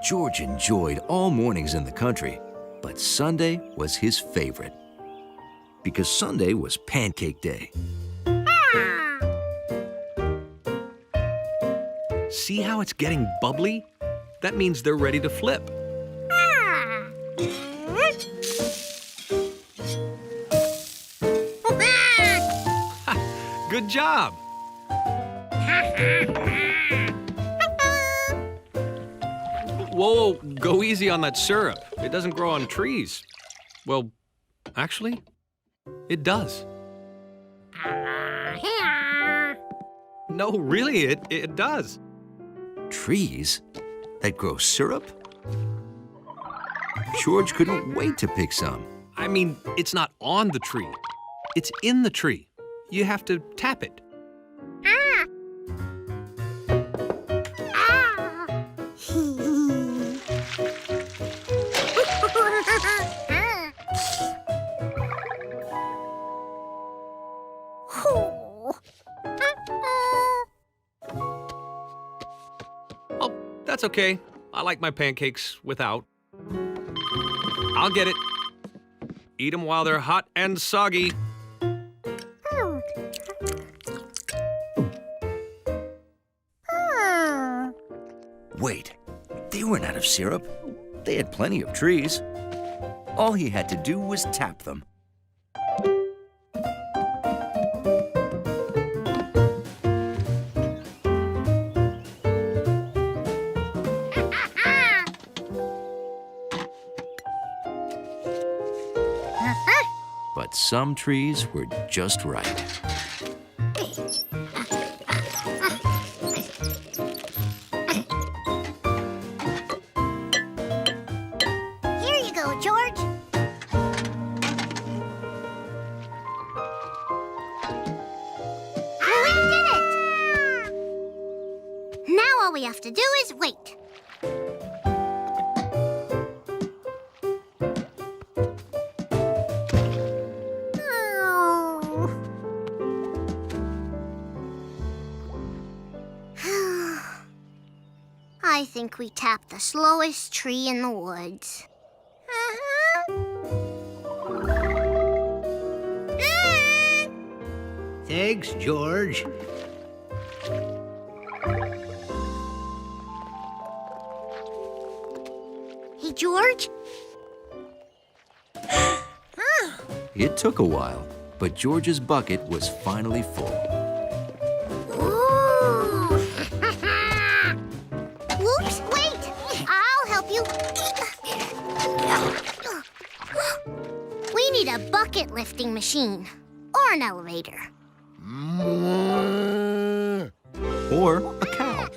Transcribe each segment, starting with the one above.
George enjoyed all mornings in the country, but Sunday was his favorite. Because Sunday was pancake day. See how it's getting bubbly? That means they're ready to flip. Good job. Whoa, go easy on that syrup. It doesn't grow on trees. Well, actually, it does. No, really, it does. Trees that grow syrup? George couldn't wait to pick some. I mean, it's not on the tree. It's in the tree. You have to tap it. Oh, that's okay. I like my pancakes without. I'll get it. Eat them while they're hot and soggy. Wait, they weren't out of syrup. They had plenty of trees. All he had to do was tap them. But some trees were just right. Here you go, George. We did it! Now all we have to do is wait. I think we tapped the slowest tree in the woods. Thanks, George. Hey, George? It took a while, but George's bucket was finally full. Ooh. Whoops, wait! I'll help you. We need a bucket lifting machine or an elevator. Or a cow.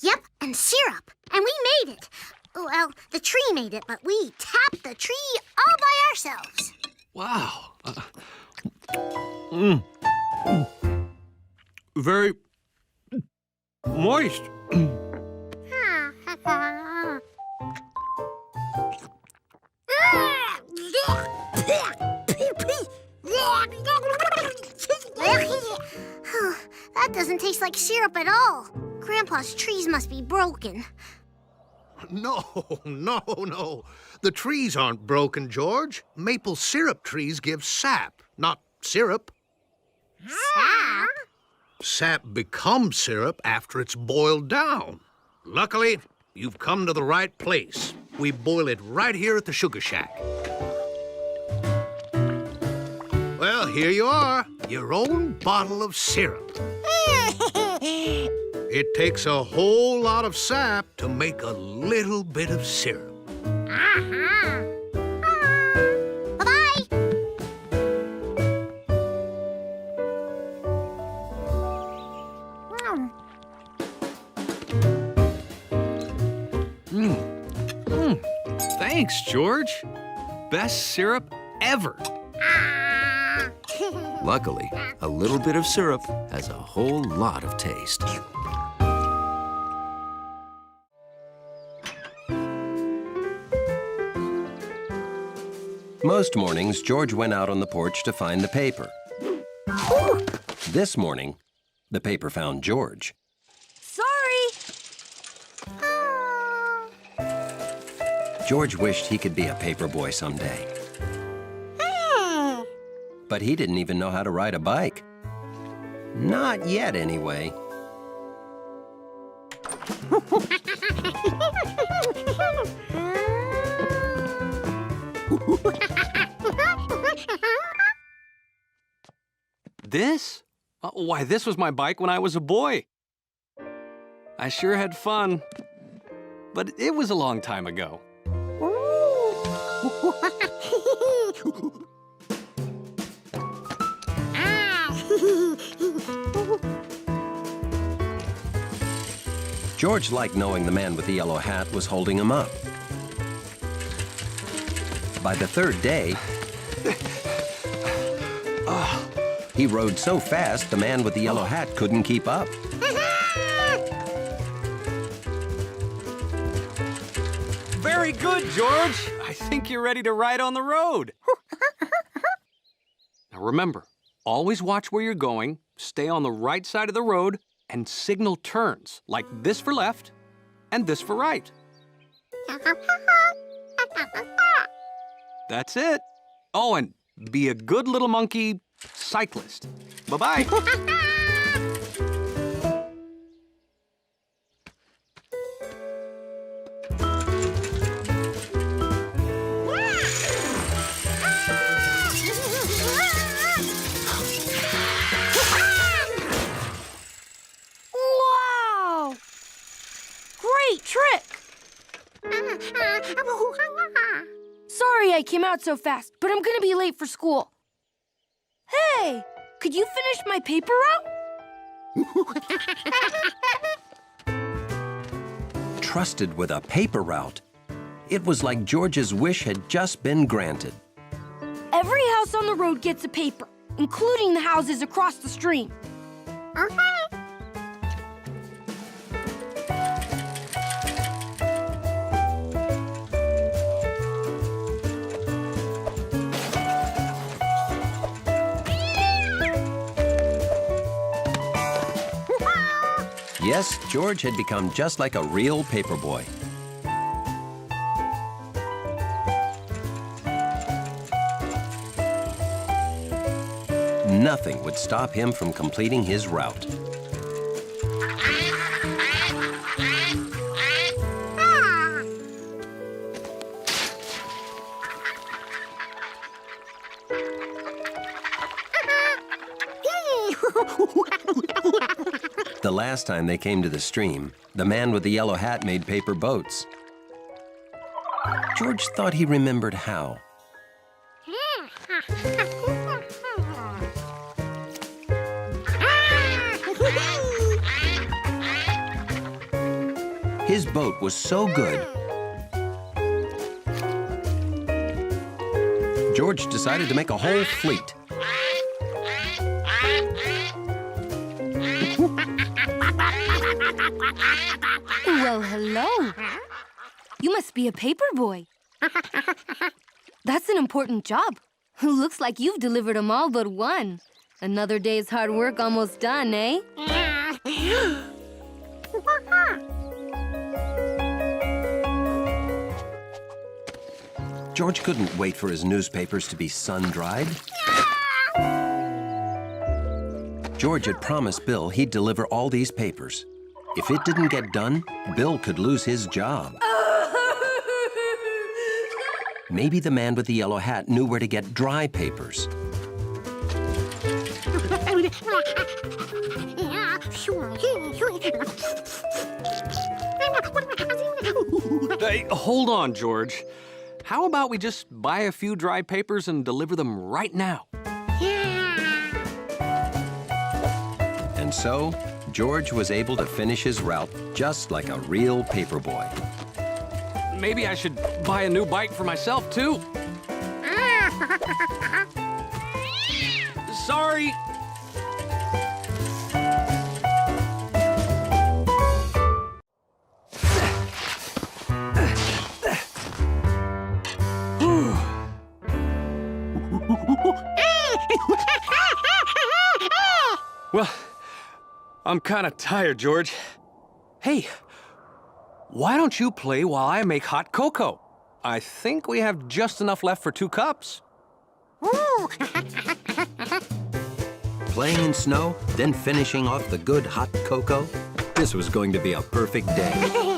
Yep, and syrup. And we made it. Well, the tree made it, but we tapped the tree all by ourselves. Wow. Very moist. That doesn't taste like syrup at all. Grandpa's trees must be broken. No. The trees aren't broken, George. Maple syrup trees give sap, not syrup. Sap? Sap becomes syrup after it's boiled down. Luckily, you've come to the right place. We boil it right here at the Sugar Shack. Well, here you are, your own bottle of syrup. It takes a whole lot of sap to make a little bit of syrup. Bye-bye. Thanks, George. Best syrup ever. Luckily, a little bit of syrup has a whole lot of taste. Most mornings, George went out on the porch to find the paper. This morning, the paper found George. Sorry. George wished he could be a paperboy someday. But he didn't even know how to ride a bike. Not yet, anyway. This? Why, this was my bike when I was a boy. I sure had fun. But it was a long time ago. George liked knowing the man with the yellow hat was holding him up. By the third day, he rode so fast the man with the yellow hat couldn't keep up. Very good, George. I think you're ready to ride on the road. Now remember, always watch where you're going, stay on the right side of the road, and signal turns, like this for left and this for right. That's it. Oh, and be a good little monkey cyclist. Bye-bye. Wow! Great trick! Sorry I came out so fast, but I'm gonna be late for school. Hey, could you finish my paper route? Trusted with a paper route. It was like George's wish had just been granted. Every house on the road gets a paper, including the houses across the stream. Yes, George had become just like a real paperboy. Nothing would stop him from completing his route. The last time they came to the stream, the man with the yellow hat made paper boats. George thought he remembered how. His boat was so good, George decided to make a whole fleet. Well, hello. You must be a paper boy. That's an important job. Looks like you've delivered them all but one. Another day's hard work almost done, eh? George couldn't wait for his newspapers to be sun-dried. George had promised Bill he'd deliver all these papers. If it didn't get done, Bill could lose his job. Maybe the man with the yellow hat knew where to get dry papers. Hey, hold on, George. How about we just buy a few dry papers and deliver them right now? And so, George was able to finish his route just like a real paperboy. Maybe I should buy a new bike for myself, too. Sorry. Well, I'm kind of tired, George. Hey, why don't you play while I make hot cocoa? I think we have just enough left for 2 cups. Playing in snow, then finishing off the good hot cocoa. This was going to be a perfect day.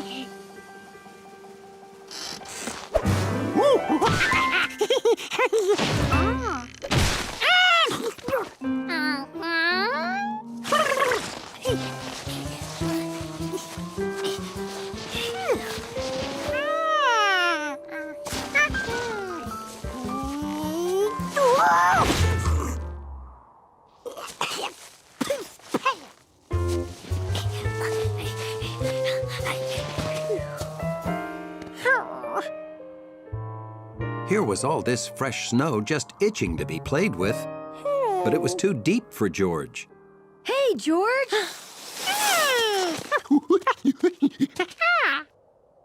Here was all this fresh snow just itching to be played with. But it was too deep for George. Hey, George!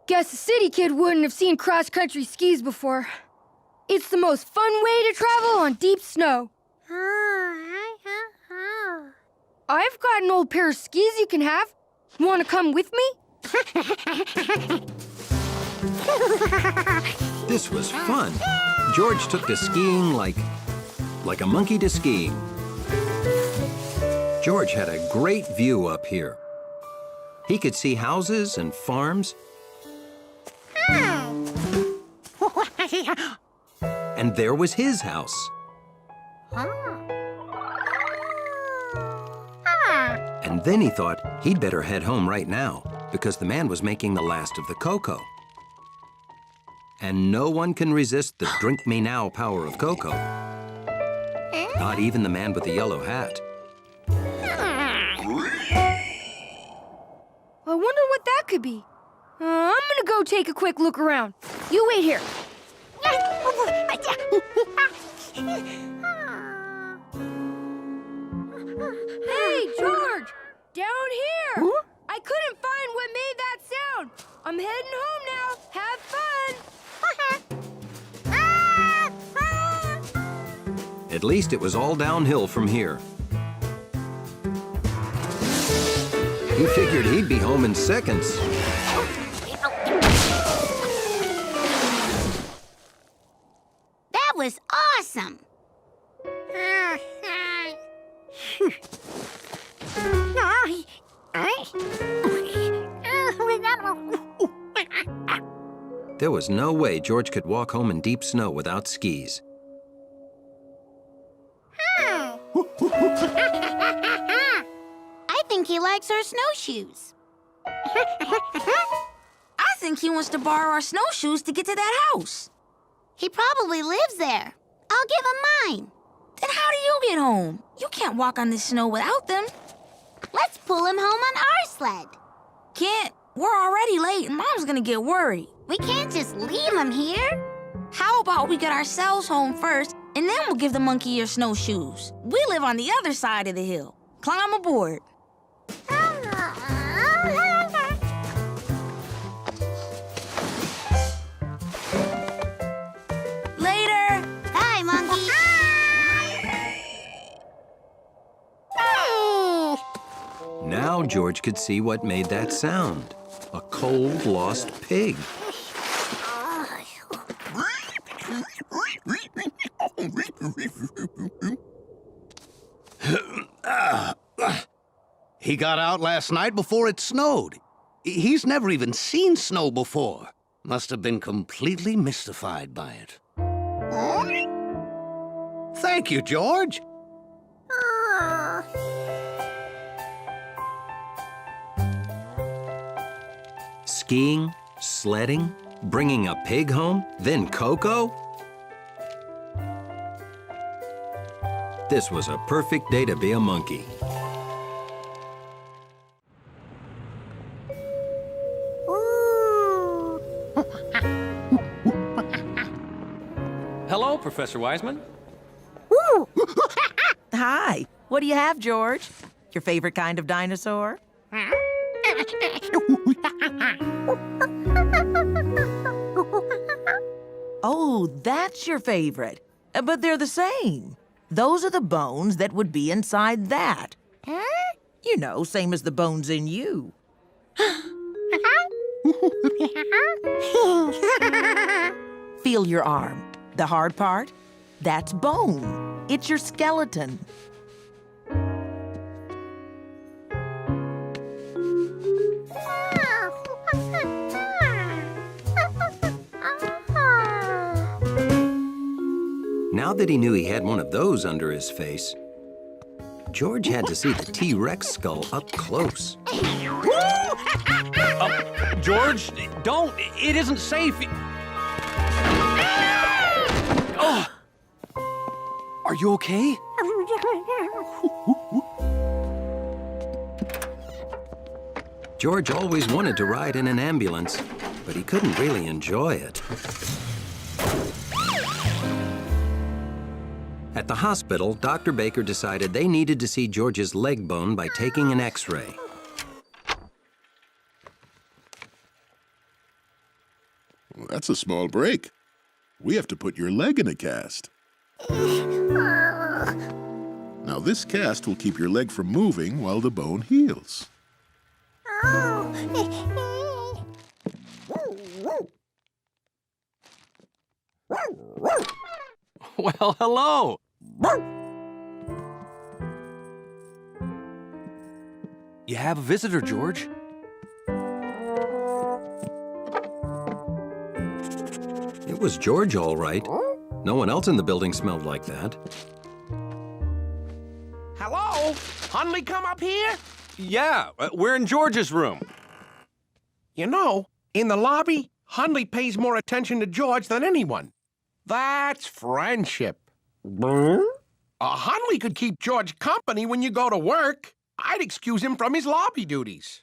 Guess a city kid wouldn't have seen cross-country skis before. It's the most fun way to travel on deep snow. I've got an old pair of skis you can have. Want to come with me? This was fun. George took to skiing like a monkey to skiing. George had a great view up here. He could see houses and farms. And there was his house. And then he thought he'd better head home right now because the man was making the last of the cocoa. And no one can resist the drink me now power of cocoa. Not even the man with the yellow hat. I wonder what that could be. I'm gonna go take a quick look around. You wait here. Hey, George! Down here! I couldn't find what made that sound. I'm heading home now. Have fun! At least it was all downhill from here. He figured he'd be home in seconds. That was awesome. There was no way George could walk home in deep snow without skis. I think he likes our snowshoes. I think he wants to borrow our snowshoes to get to that house. He probably lives there. I'll give him mine. Then how do you get home? You can't walk on this snow without them. Let's pull him home on our sled. Can't. We're already late and Mom's gonna get worried. We can't just leave him here. How about we get ourselves home first and then we'll give the monkey your snowshoes? We live on the other side of the hill. Climb aboard. Later. Hi, monkey. Now George could see what made that sound. A cold, lost pig. He got out last night before it snowed. He's never even seen snow before. Must have been completely mystified by it. Thank you, George. Skiing, sledding, bringing a pig home, then cocoa? This was a perfect day to be a monkey. Hello, Professor Wiseman. Hi. What do you have, George? Your favorite kind of dinosaur? Oh, that's your favorite. But they're the same. Those are the bones that would be inside that. Huh? You know, same as the bones in you. Feel your arm. The hard part? That's bone. It's your skeleton. Now that he knew he had one of those under his face, George had to see the T-Rex skull up close. George, don't. It isn't safe. Oh. Are you okay? George always wanted to ride in an ambulance, but he couldn't really enjoy it. At the hospital, Dr. Baker decided they needed to see George's leg bone by taking an X-ray. Well, that's a small break. We have to put your leg in a cast. Now, this cast will keep your leg from moving while the bone heals. Well, hello. You have a visitor, George. It was George, all right. No one else in the building smelled like that. Hello? Hunley come up here? Yeah, we're in George's room. You know, in the lobby, Hunley pays more attention to George than anyone. That's friendship. Hunley could keep George company when you go to work. I'd excuse him from his lobby duties.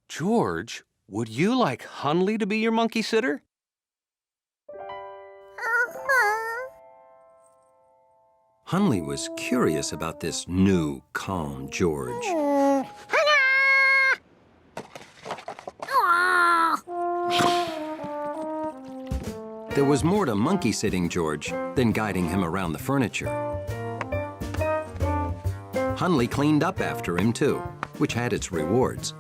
George, would you like Hunley to be your monkey sitter? Hunley was curious about this new, calm George. There was more to monkey-sitting George than guiding him around the furniture. Hunley cleaned up after him, too, which had its rewards.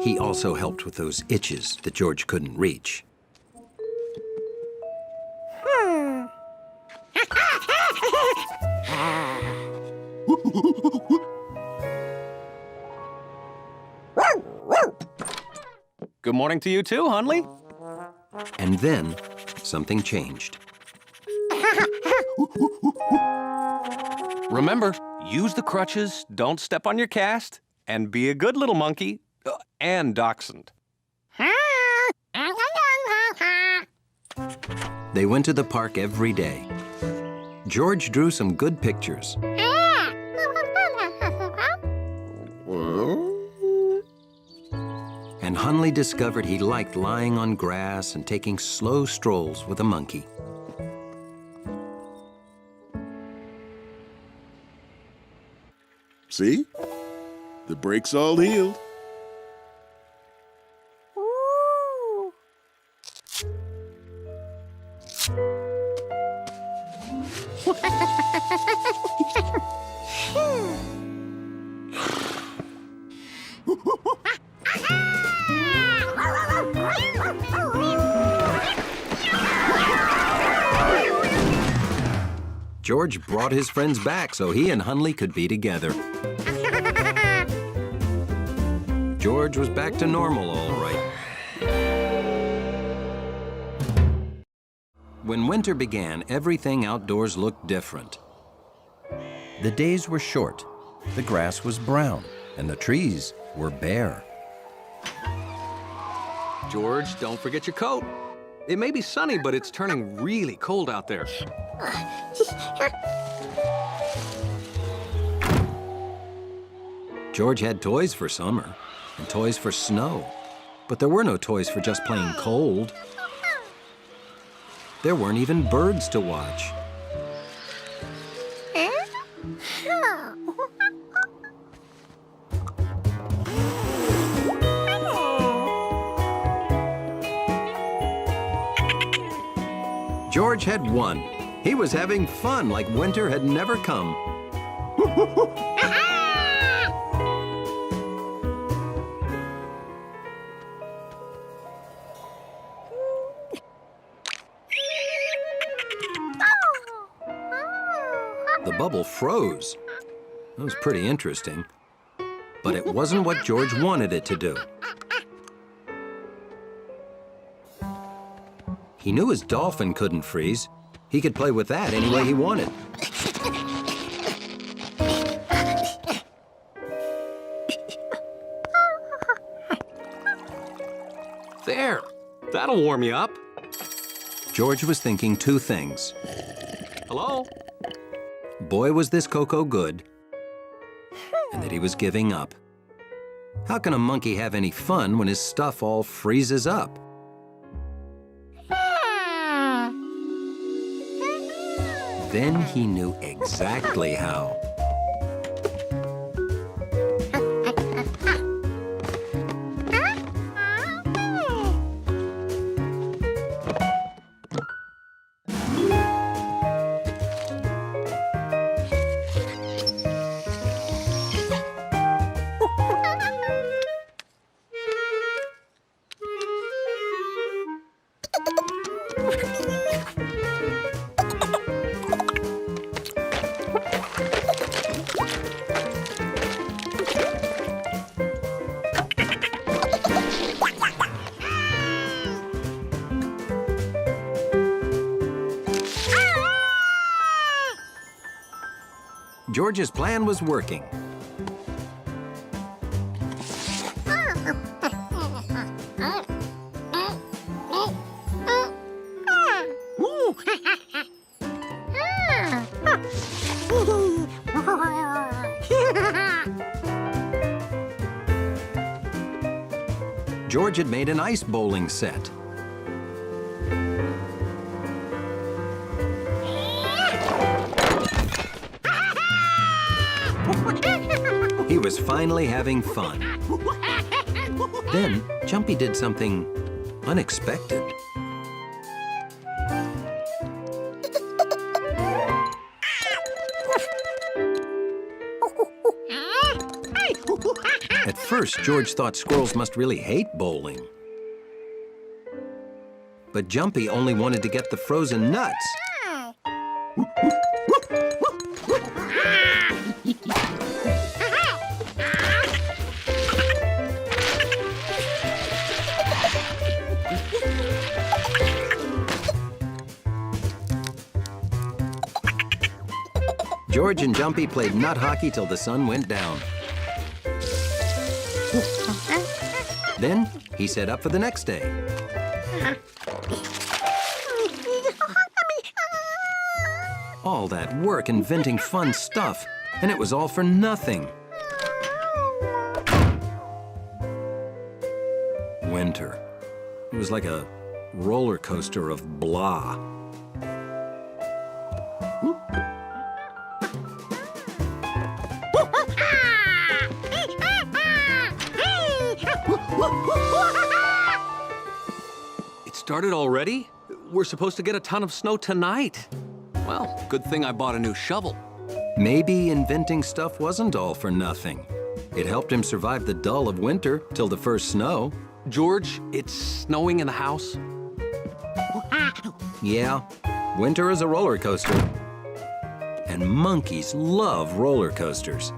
He also helped with those itches that George couldn't reach. Good morning to you too, Hunley. And then, something changed. Remember, use the crutches, don't step on your cast, and be a good little monkey, and dachshund. They went to the park every day. George drew some good pictures. And Hunley discovered he liked lying on grass and taking slow strolls with a monkey. See? The break's all healed. George brought his friends back so he and Hunley could be together. George was back to normal, all right. When winter began, everything outdoors looked different. The days were short, the grass was brown, and the trees were bare. George, don't forget your coat. It may be sunny, but it's turning really cold out there. George had toys for summer and toys for snow, but there were no toys for just plain cold. There weren't even birds to watch. George had won. He was having fun like winter had never come. The bubble froze. That was pretty interesting. But it wasn't what George wanted it to do. He knew his dolphin couldn't freeze. He could play with that any way he wanted. There. That'll warm you up. George was thinking two things. Hello? Boy, was this cocoa good, and that he was giving up. How can a monkey have any fun when his stuff all freezes up? Then he knew exactly how. George's plan was working. George had made an ice bowling set. He was finally having fun. Then, Jumpy did something unexpected. At first, George thought squirrels must really hate bowling. But Jumpy only wanted to get the frozen nuts. George and Jumpy played nut hockey till the sun went down. Then he set up for the next day. All that work inventing fun stuff, and it was all for nothing. Winter. It was like a roller coaster of blah. It started already? We're supposed to get a ton of snow tonight. Well, good thing I bought a new shovel. Maybe inventing stuff wasn't all for nothing. It helped him survive the dull of winter till the first snow. George, it's snowing in the house. Yeah, winter is a roller coaster. And monkeys love roller coasters.